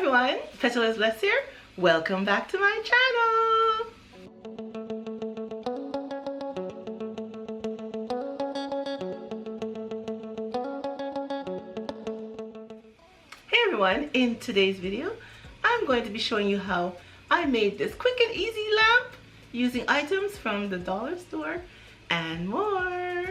everyone, Petalisbless here. Welcome back to my channel. Hey everyone, in today's video, I'm going to be showing you how I made this quick and easy lamp using items from the dollar store and more.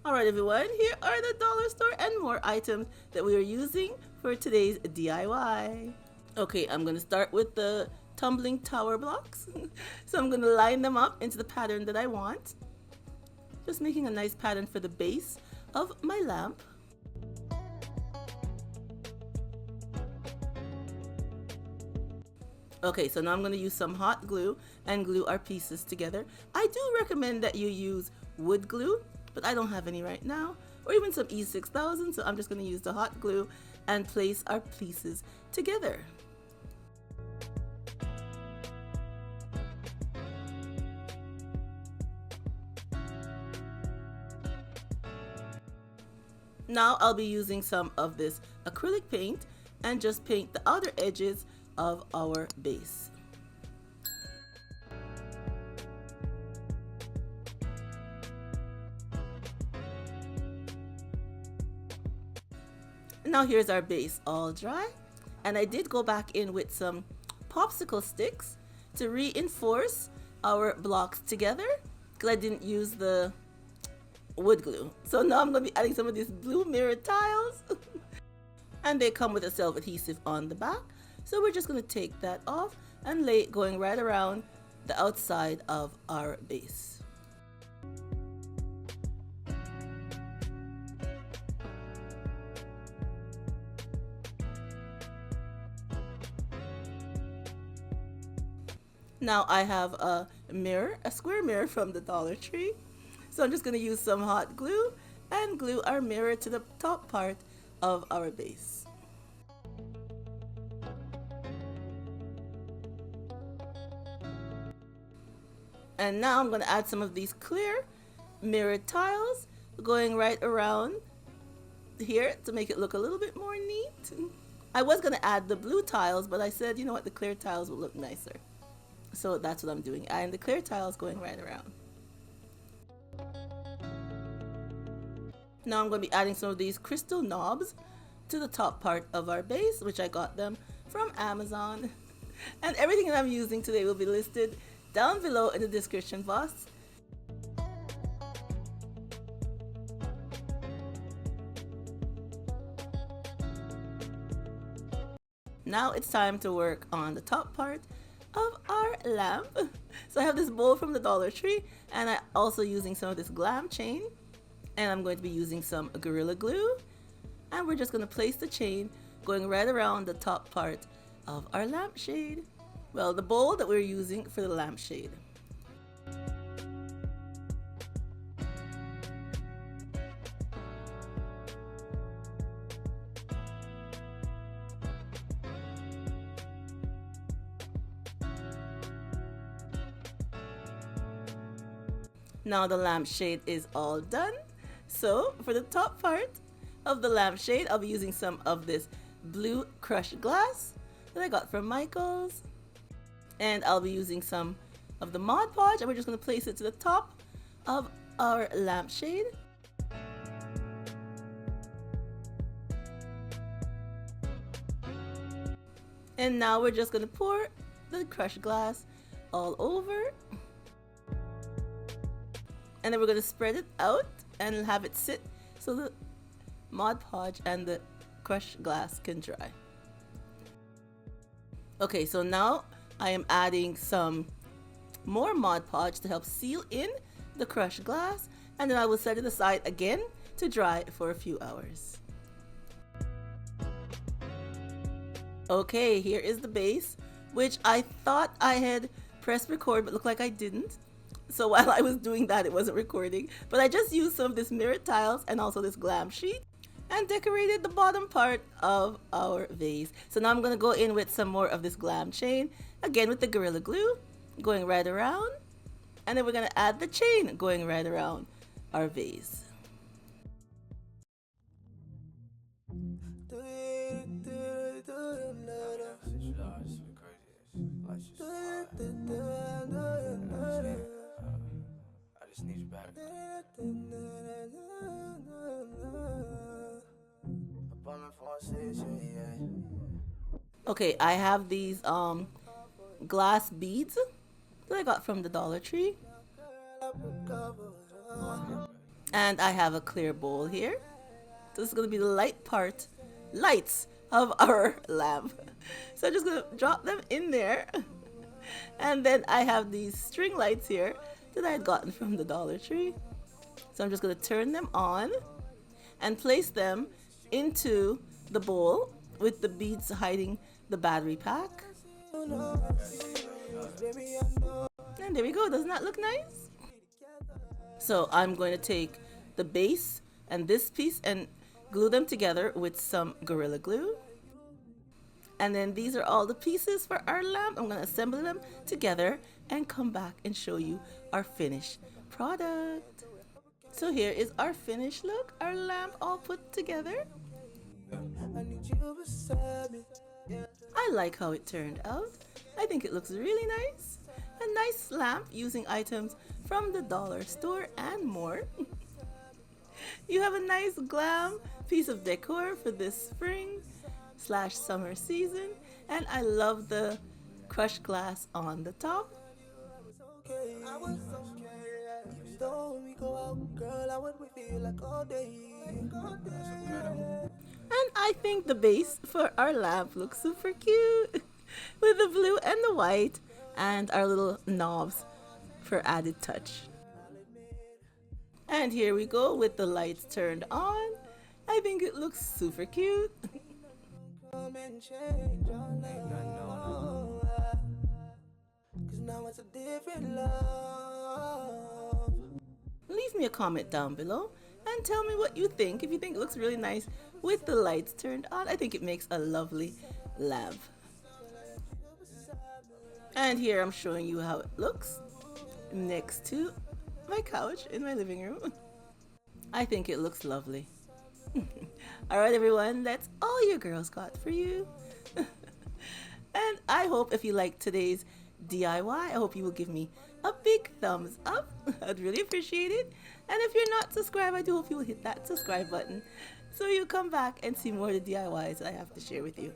Alright everyone, here are the dollar store and more items that we are using for today's DIY. Okay, I'm going to start with the tumbling tower blocks. So I'm going to line them up into the pattern that I want. Just making a nice pattern for the base of my lamp. Okay, so now I'm going to use some hot glue and glue our pieces together. I do recommend that you use wood glue, but I don't have any right now, or even some E6000, so I'm just going to use the hot glue and place our pieces together. Now I'll be using some of this acrylic paint and just paint the outer edges of our base. Now here's our base all dry, and I did go back in with some popsicle sticks to reinforce our blocks together because I didn't use the wood glue. So now I'm going to be adding some of these blue mirror tiles and they come with a self-adhesive on the back. So we're just going to take that off and lay it going right around the outside of our base. Now I have a mirror, a square mirror from the Dollar Tree. So I'm just going to use some hot glue and glue our mirror to the top part of our base. And now I'm going to add some of these clear mirror tiles going right around here to make it look a little bit more neat. I was going to add the blue tiles, but I said, you know what, the clear tiles will look nicer. So that's what I'm doing, and the clear tiles going right around. Now I'm going to be adding some of these crystal knobs to the top part of our base, which I got them from Amazon. And everything that I'm using today will be listed down below in the description box. Now it's time to work on the top part of our lamp. So I have this bowl from the Dollar Tree, and I'm also using some of this Glam chain, and I'm going to be using some Gorilla Glue, and we're just going to place the chain going right around the top part of our lampshade. Well, the bowl that we're using for the lampshade. Now the lampshade is all done. So for the top part of the lampshade, I'll be using some of this blue crushed glass that I got from Michael's. And I'll be using some of the Mod Podge, and we're just going to place it to the top of our lampshade. And now we're just going to pour the crushed glass all over. And then we're going to spread it out and have it sit so the Mod Podge and the crushed glass can dry. Okay, so now I am adding some more Mod Podge to help seal in the crushed glass, and then I will set it aside again to dry for a few hours. Okay, here is the base, which I thought I had pressed record but looked like I didn't. So while I was doing that, it wasn't recording, but I just used some of this mirror tiles and also this Glam sheet and decorated the bottom part of our vase. So now I'm going to go in with some more of this Glam chain, again with the Gorilla Glue, going right around, and then we're going to add the chain going right around our vase. Okay, I have these glass beads that I got from the Dollar Tree. And I have a clear bowl here. This is going to be the lights of our lamp. So I'm just going to drop them in there. And then I have these string lights here that I had gotten from the Dollar Tree. So I'm just going to turn them on and place them into the bowl with the beads hiding the battery pack. And there we go. Doesn't that look nice? So I'm going to take the base and this piece and glue them together with some Gorilla Glue. And then these are all the pieces for our lamp. I'm going to assemble them together and come back and show you our finished product. So here is our finished look, our lamp all put together. I like how it turned out. I think it looks really nice. A nice lamp using items from the dollar store and more. You have a nice glam piece of decor for this spring/summer season, and I love the crushed glass on the top. And I think the base for our lamp looks super cute with the blue and the white and our little knobs for added touch. And here we go with the lights turned on. I think it looks super cute. Leave me a comment down below and tell me what you think. If you think it looks really nice with the lights turned on, I think it makes a lovely lamp. And here I'm showing you how it looks next to my couch in my living room. I think it looks lovely. Alright everyone, that's all your girls got for you. And I hope if you liked today's DIY, I hope you will give me a big thumbs up. I'd really appreciate it. And if you're not subscribed, I do hope you will hit that subscribe button so you come back and see more of the DIYs I have to share with you.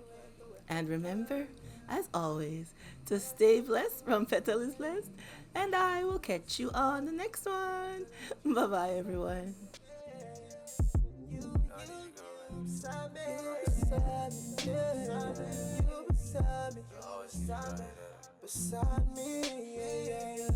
And remember, as always, to stay blessed from Petalisbless, and I will catch you on the next one. Bye bye everyone. Beside me, yeah, yeah, yeah.